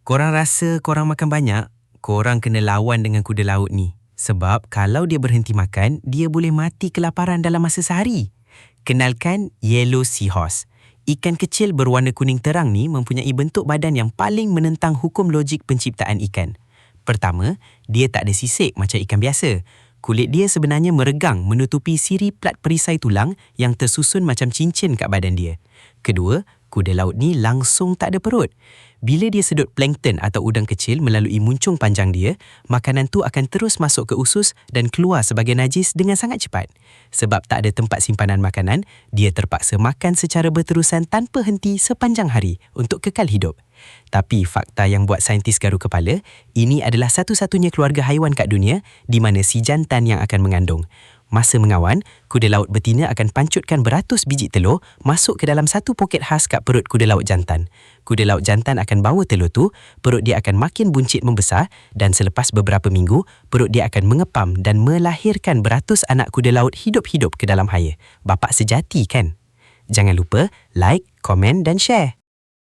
Korang rasa korang makan banyak, korang kena lawan dengan kuda laut ni. Sebab kalau dia berhenti makan, dia boleh mati kelaparan dalam masa sehari. Kenalkan Yellow Seahorse. Ikan kecil berwarna kuning terang ni mempunyai bentuk badan yang paling menentang hukum logik penciptaan ikan. Pertama, dia tak ada sisik macam ikan biasa. Kulit dia sebenarnya meregang menutupi siri plat perisai tulang yang tersusun macam cincin kat badan dia. Kedua, kuda laut ni langsung tak ada perut. Bila dia sedut plankton atau udang kecil melalui muncung panjang dia, makanan tu akan terus masuk ke usus dan keluar sebagai najis dengan sangat cepat. Sebab tak ada tempat simpanan makanan, dia terpaksa makan secara berterusan tanpa henti sepanjang hari untuk kekal hidup. Tapi fakta yang buat saintis garu kepala, ini adalah satu-satunya keluarga haiwan kat dunia di mana si jantan yang akan mengandung. Masa mengawan, kuda laut betina akan pancutkan beratus biji telur masuk ke dalam satu poket khas kat perut kuda laut jantan. Kuda laut jantan akan bawa telur tu, perut dia akan makin buncit membesar dan selepas beberapa minggu, perut dia akan mengepam dan melahirkan beratus anak kuda laut hidup-hidup ke dalam air. Bapak sejati kan? Jangan lupa like, komen dan share.